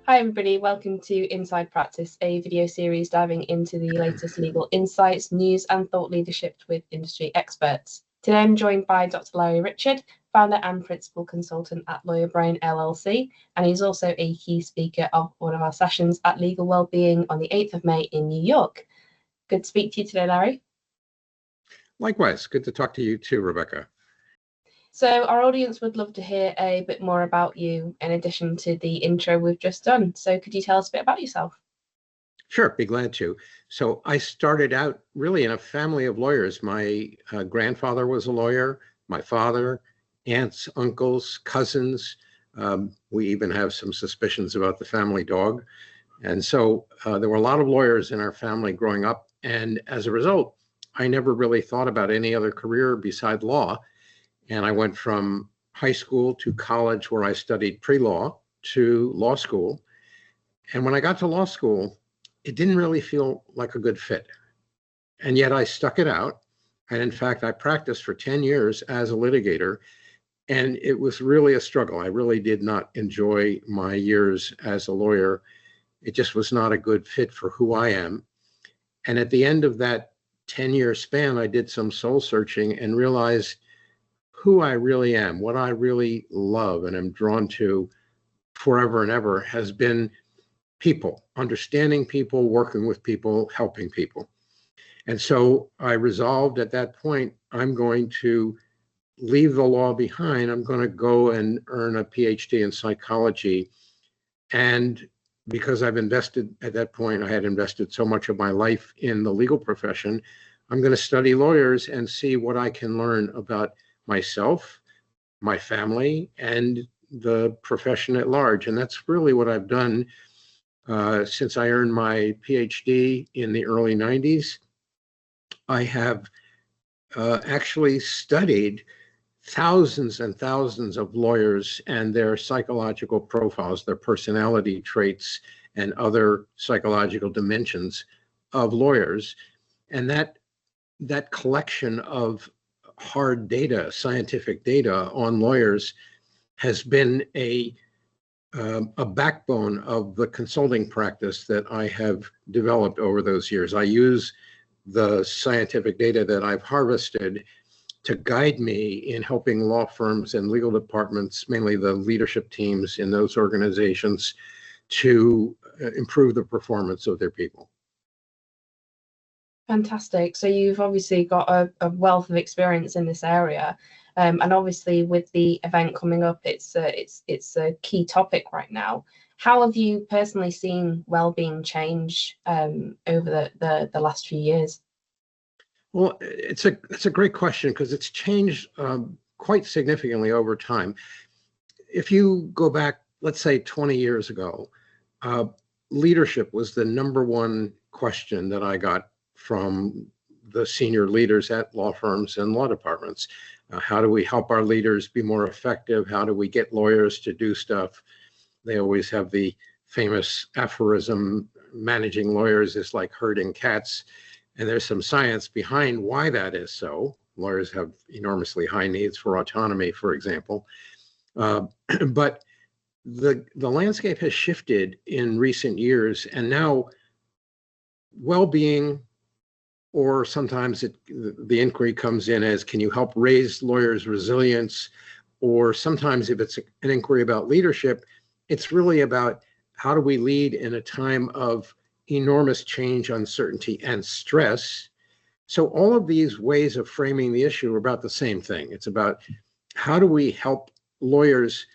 Hi everybody, welcome to Inside Practice, a video series diving into the latest legal insights, news and thought leadership with industry experts. Today I'm joined by Dr. Larry Richard, founder and principal consultant at LawyerBrain LLC, and he's also a key speaker of one of our sessions at Legal Wellbeing on the 8th of May in New York. Good to speak to you today, Larry. Likewise, good to talk to you too, Rebecca. So our audience would love to hear a bit more about you in addition to the intro we've just done. So could you tell us a bit about yourself? Sure, be glad to. So I started out really in a family of lawyers. My grandfather was a lawyer, my father, aunts, uncles, cousins. We even have some suspicions about the family dog. And so there were a lot of lawyers in our family growing up. And as a result, I never really thought about any other career beside law. And I went from high school to college, where I studied pre-law, to law school. And when I got to law school, it didn't really feel like a good fit. And yet I stuck it out. And in fact, I practiced for 10 years as a litigator. And it was really a struggle. I really did not enjoy my years as a lawyer. It just was not a good fit for who I am. And at the end of that 10-year span, I did some soul searching and realized who I really am, what I really love and am drawn to forever and ever has been people, understanding people, working with people, helping people. And so I resolved at that point, I'm going to leave the law behind. I'm going to go and earn a PhD in psychology. And because I've invested at that point, I had invested so much of my life in the legal profession, I'm going to study lawyers and see what I can learn about myself, my family, and the profession at large. And that's really what I've done since I earned my PhD in the early 90s. I have actually studied thousands and thousands of lawyers and their psychological profiles, their personality traits, and other psychological dimensions of lawyers. And that collection of hard data, scientific data on lawyers has been a backbone of the consulting practice that I have developed over those years. I use the scientific data that I've harvested to guide me in helping law firms and legal departments, mainly the leadership teams in those organizations, to improve the performance of their people. Fantastic. So you've obviously got a wealth of experience in this area, and obviously with the event coming up, it's a key topic right now. How have you personally seen well-being change over the last few years? Well, it's a great question because it's changed quite significantly over time. If you go back, let's say 20 years ago, leadership was the #1 question that I got from the senior leaders at law firms and law departments. How do we help our leaders be more effective? How do we get lawyers to do stuff? They always have the famous aphorism, managing lawyers is like herding cats. And there's some science behind why that is so. Lawyers have enormously high needs for autonomy, for example. But the landscape has shifted in recent years, and now well-being, or sometimes the inquiry comes in as, can you help raise lawyers' resilience? Or sometimes if it's an inquiry about leadership, it's really about how do we lead in a time of enormous change, uncertainty, and stress. So all of these ways of framing the issue are about the same thing. It's about how do we help lawyers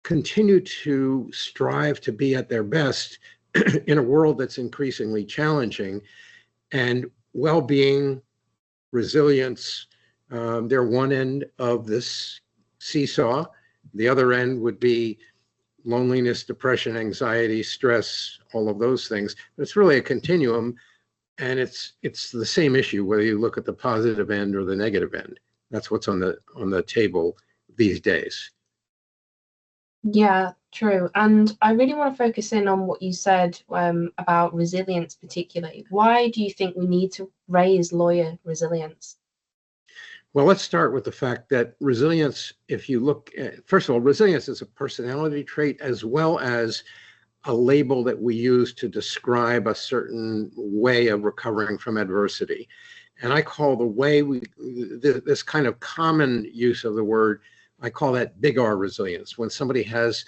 continue to strive to be at their best in a world that's increasingly challenging. And well-being, resilience, they're one end of this seesaw. The other end would be loneliness, depression, anxiety, stress, all of those things. It's really a continuum, and it's the same issue whether you look at the positive end or the negative end. That's what's on the table these days. Yeah, true. And I really want to focus in on what you said about resilience particularly. Why do you think we need to raise lawyer resilience? Well, let's start with the fact that resilience, if you look at, first of all, resilience is a personality trait as well as a label that we use to describe a certain way of recovering from adversity. And I call the way this kind of common use of the word, I call that big R resilience. When somebody has,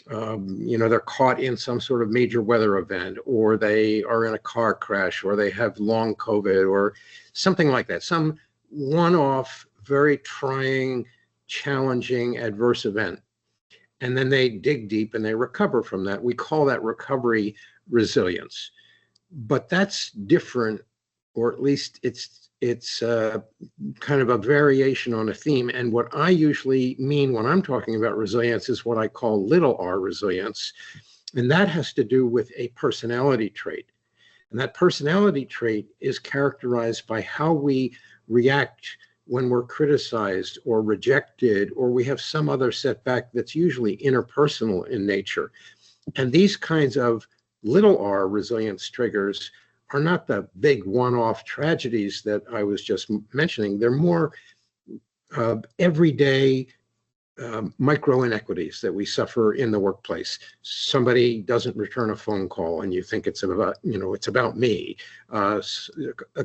they're caught in some sort of major weather event, or they are in a car crash, or they have long COVID, or something like that, some one-off, very trying, challenging, adverse event. And then they dig deep and they recover from that. We call that recovery resilience. But that's different, or at least it's kind of a variation on a theme. And what I usually mean when I'm talking about resilience is what I call little r resilience. And that has to do with a personality trait. And that personality trait is characterized by how we react when we're criticized or rejected, or we have some other setback that's usually interpersonal in nature. And these kinds of little r resilience triggers are not the big one-off tragedies that I was just mentioning. They're more everyday micro inequities that we suffer in the workplace. Somebody doesn't return a phone call and you think it's about me. A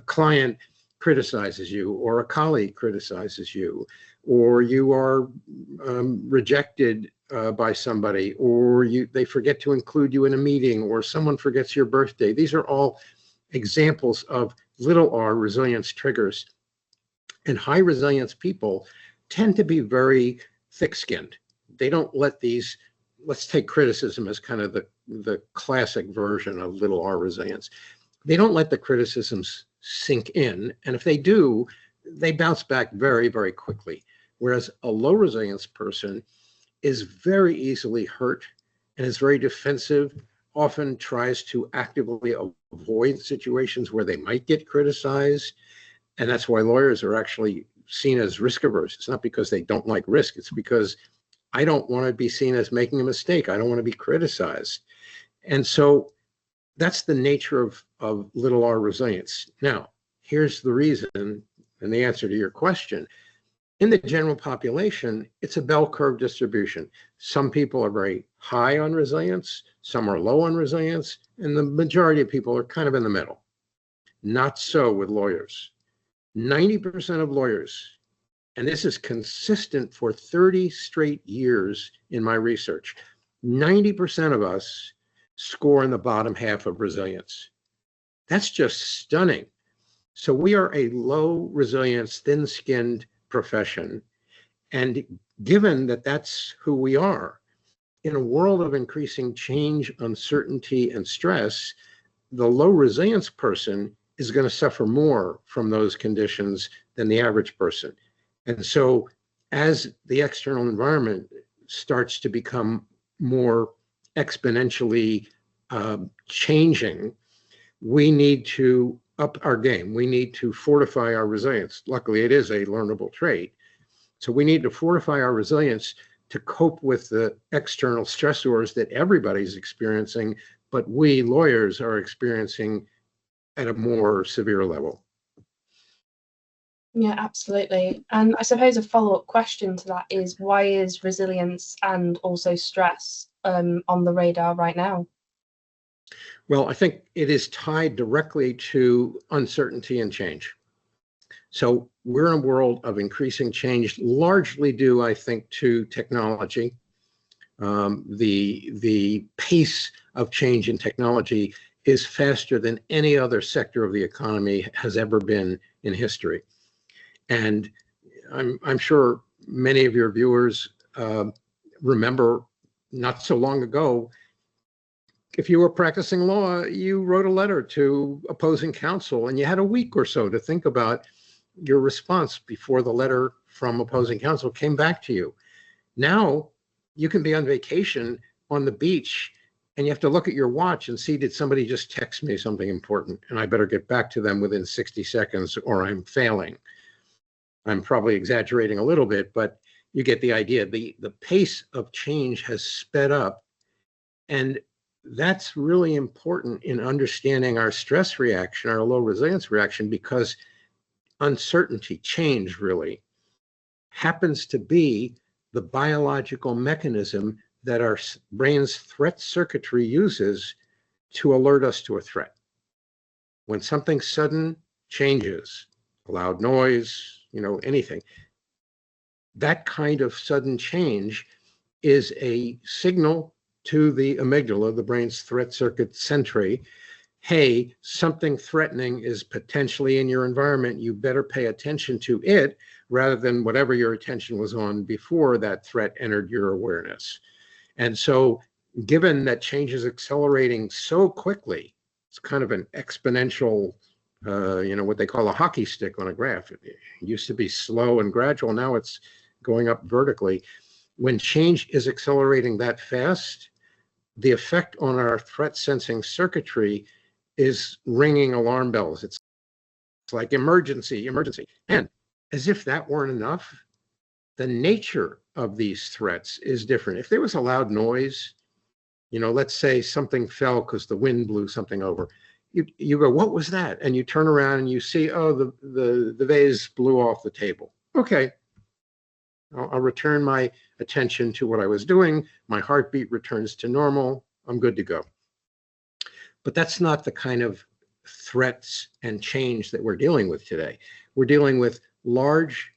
client criticizes you, or a colleague criticizes you, or you are rejected by somebody, or they forget to include you in a meeting, or someone forgets your birthday. These are all examples of little r resilience triggers. And high resilience people tend to be very thick-skinned. They don't let these, let's take criticism as kind of the classic version of little r resilience. They don't let the criticisms sink in. And if they do, they bounce back very, very quickly. Whereas a low resilience person is very easily hurt and is very defensive, often tries to actively avoid situations where they might get criticized. And that's why lawyers are actually seen as risk averse. It's not because they don't like risk. It's because I don't want to be seen as making a mistake. I don't want to be criticized. And so that's the nature of little r resilience. Now, here's the reason and the answer to your question. In the general population, it's a bell curve distribution. Some people are very high on resilience, some are low on resilience, and the majority of people are kind of in the middle. Not so with lawyers. 90% of lawyers, and this is consistent for 30 straight years in my research, 90% of us score in the bottom half of resilience. That's just stunning. So we are a low resilience, thin-skinned profession. And given that that's who we are, in a world of increasing change, uncertainty, and stress, the low resilience person is going to suffer more from those conditions than the average person. And so as the external environment starts to become more exponentially changing, we need to up our game. We need to fortify our resilience. Luckily, it is a learnable trait. So we need to fortify our resilience to cope with the external stressors that everybody's experiencing, but we lawyers are experiencing at a more severe level. Yeah, absolutely. And I suppose a follow-up question to that is, why is resilience and also stress on the radar right now? Well, I think it is tied directly to uncertainty and change. So we're in a world of increasing change, largely due, I think, to technology. The pace of change in technology is faster than any other sector of the economy has ever been in history. And I'm sure many of your viewers remember not so long ago, if you were practicing law, you wrote a letter to opposing counsel and you had a week or so to think about your response before the letter from opposing counsel came back to you. Now you can be on vacation on the beach and you have to look at your watch and see, did somebody just text me something important and I better get back to them within 60 seconds or I'm failing. I'm probably exaggerating a little bit, but you get the idea. The pace of change has sped up, and that's really important in understanding our stress reaction, our low resilience reaction, because uncertainty, change really, happens to be the biological mechanism that our brain's threat circuitry uses to alert us to a threat. When something sudden changes, a loud noise, anything, that kind of sudden change is a signal to the amygdala, the brain's threat circuit centri. Hey, something threatening is potentially in your environment. You better pay attention to it rather than whatever your attention was on before that threat entered your awareness. And so, given that change is accelerating so quickly, it's kind of an exponential, what they call a hockey stick on a graph. It used to be slow and gradual. Now it's going up vertically. When change is accelerating that fast, the effect on our threat sensing circuitry is ringing alarm bells. It's like emergency, emergency. And as if that weren't enough, the nature of these threats is different. If there was a loud noise, let's say something fell because the wind blew something over, you go, what was that? And you turn around and you see, oh, the vase blew off the table. Okay, I'll return my attention to what I was doing. My heartbeat returns to normal. I'm good to go. But that's not the kind of threats and change that we're dealing with today. We're dealing with large,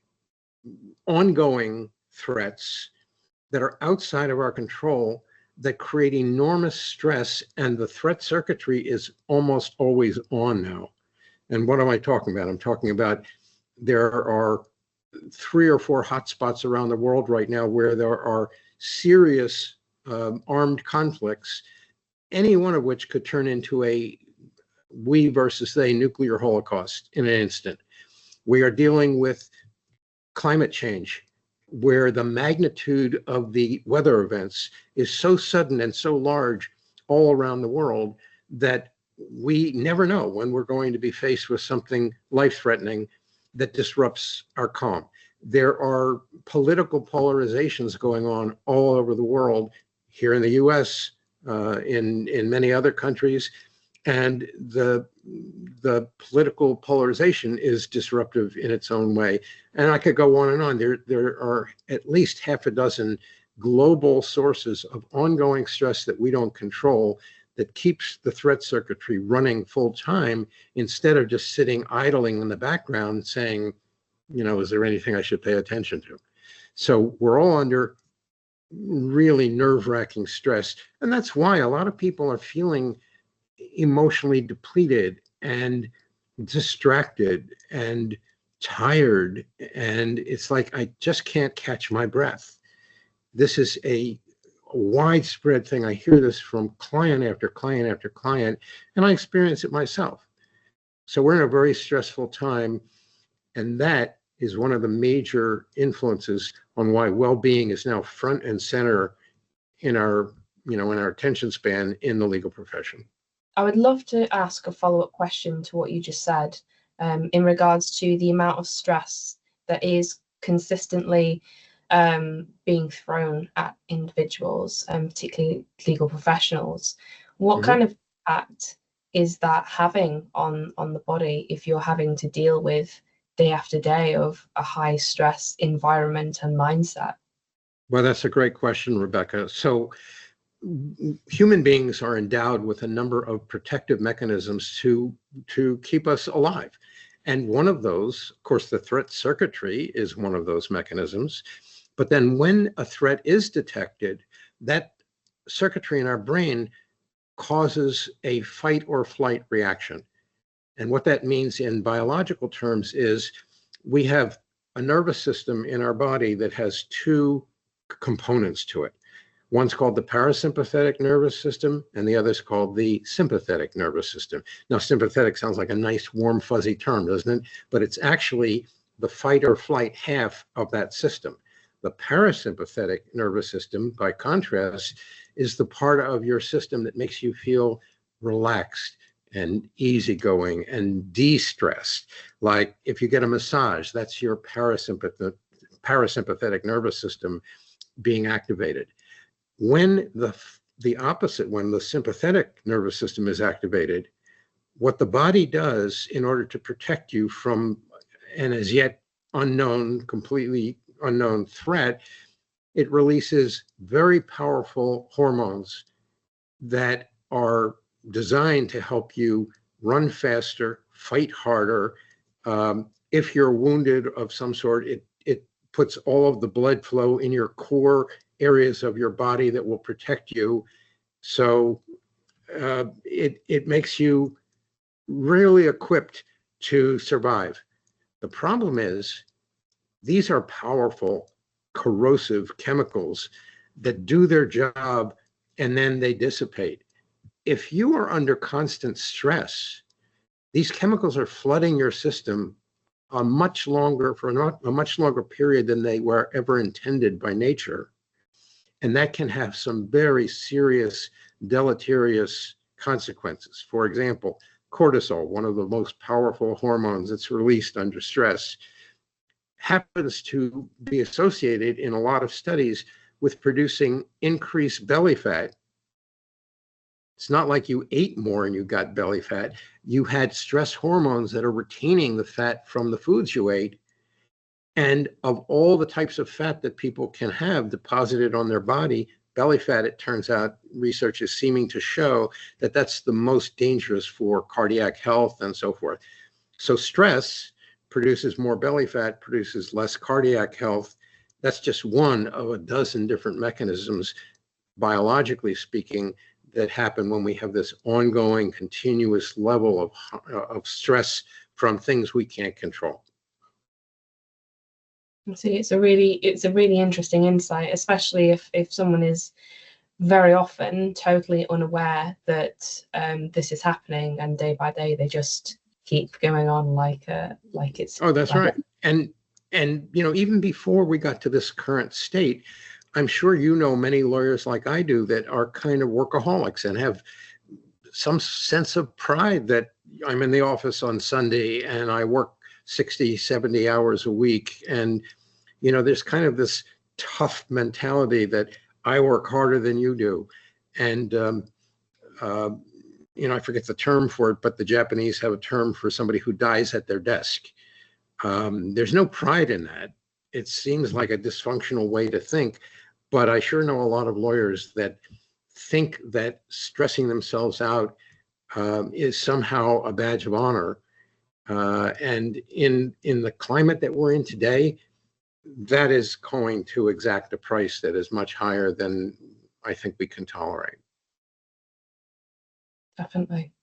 ongoing threats that are outside of our control that create enormous stress, and the threat circuitry is almost always on now. And what am I talking about? I'm talking about there are 3 or 4 hotspots around the world right now where there are serious armed conflicts, any one of which could turn into a we versus they nuclear holocaust in an instant. We are dealing with climate change, where the magnitude of the weather events is so sudden and so large all around the world that we never know when we're going to be faced with something life-threatening that disrupts our calm. There are political polarizations going on all over the world, here in the US, in many other countries, and the political polarization is disruptive in its own way. And I could go on and on. There are at least half a dozen global sources of ongoing stress that we don't control that keeps the threat circuitry running full time instead of just sitting idling in the background saying, is there anything I should pay attention to? So we're all under really nerve-wracking stress. And that's why a lot of people are feeling emotionally depleted and distracted and tired. And it's like, I just can't catch my breath. This is a widespread thing. I hear this from client after client after client, and I experience it myself. So we're in a very stressful time, and that is one of the major influences on why well-being is now front and center in our, in our attention span in the legal profession. I would love to ask a follow-up question to what you just said, in regards to the amount of stress that is consistently being thrown at individuals, particularly legal professionals. What kind of impact is that having on the body if you're having to deal with day after day of a high stress environment and mindset? Well, that's a great question, Rebecca. So human beings are endowed with a number of protective mechanisms to keep us alive. And one of those, of course, the threat circuitry is one of those mechanisms. But then when a threat is detected, that circuitry in our brain causes a fight or flight reaction. And what that means in biological terms is we have a nervous system in our body that has 2 components to it. One's called the parasympathetic nervous system, and the other's called the sympathetic nervous system. Now, sympathetic sounds like a nice, warm, fuzzy term, doesn't it? But it's actually the fight or flight half of that system. The parasympathetic nervous system, by contrast, is the part of your system that makes you feel relaxed and easygoing and de-stressed. Like if you get a massage, that's your parasympathetic nervous system being activated. When the opposite, when the sympathetic nervous system is activated, what the body does in order to protect you from an as yet completely unknown threat, it releases very powerful hormones that are designed to help you run faster, fight harder. If you're wounded of some sort, it puts all of the blood flow in your core areas of your body that will protect you. So it makes you really equipped to survive. The problem is these are powerful, corrosive chemicals that do their job and then they dissipate. If you are under constant stress, these chemicals are flooding your system for a much longer period than they were ever intended by nature. And that can have some very serious deleterious consequences. For example, cortisol, one of the most powerful hormones that's released under stress, happens to be associated in a lot of studies with producing increased belly fat. It's not like you ate more and you got belly fat. You had stress hormones that are retaining the fat from the foods you ate. And of all the types of fat that people can have deposited on their body, belly fat, it turns out, research is seeming to show that that's the most dangerous for cardiac health and so forth. So stress produces more belly fat, produces less cardiac health. That's just one of a dozen different mechanisms, biologically speaking, that happen when we have this ongoing, continuous level of stress from things we can't control. So it's a really interesting insight, especially if someone is very often totally unaware that this is happening, and day by day they just keep going on like it's. Oh, that's right. And even before we got to this current state, I'm sure you know many lawyers like I do that are kind of workaholics and have some sense of pride that I'm in the office on Sunday and I work 60, 70 hours a week. And, there's kind of this tough mentality that I work harder than you do. And, I forget the term for it, but the Japanese have a term for somebody who dies at their desk. There's no pride in that. It seems like a dysfunctional way to think. But I sure know a lot of lawyers that think that stressing themselves out is somehow a badge of honor. And in the climate that we're in today, that is going to exact a price that is much higher than I think we can tolerate. Definitely.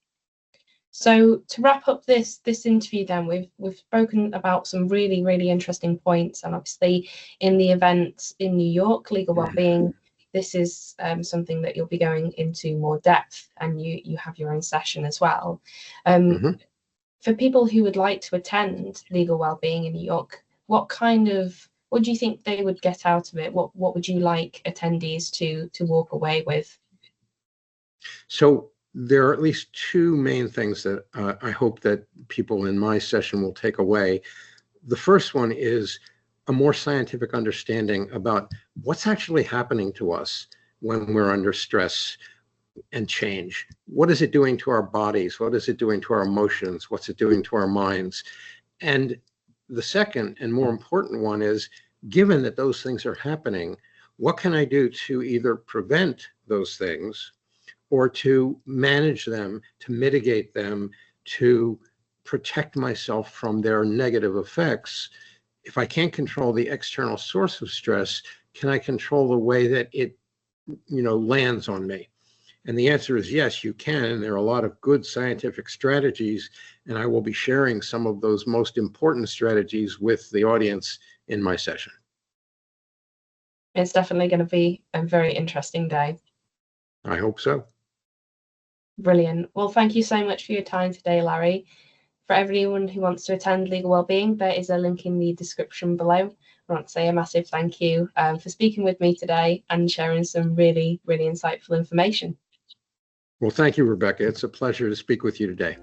So to wrap up this interview, then we've spoken about some really, really interesting points, and obviously in the event in New York, Legal Wellbeing, this is something that you'll be going into more depth, and you have your own session as well. For people who would like to attend Legal Wellbeing in New York, what do you think they would get out of it? What would you like attendees to walk away with? So there are at least two main things that I hope that people in my session will take away. The first one is a more scientific understanding about what's actually happening to us when we're under stress and change. What is it doing to our bodies? What is it doing to our emotions? What's it doing to our minds? And the second and more important one is, given that those things are happening, what can I do to either prevent those things or to manage them, to mitigate them, to protect myself from their negative effects? If I can't control the external source of stress, can I control the way that it, lands on me? And the answer is yes, you can. There are a lot of good scientific strategies, and I will be sharing some of those most important strategies with the audience in my session. It's definitely going to be a very interesting day. I hope so. Brilliant. Well, thank you so much for your time today, Larry. For everyone who wants to attend Legal Wellbeing, there is a link in the description below. I want to say a massive thank you for speaking with me today and sharing some really, really insightful information. Well, thank you, Rebecca. It's a pleasure to speak with you today.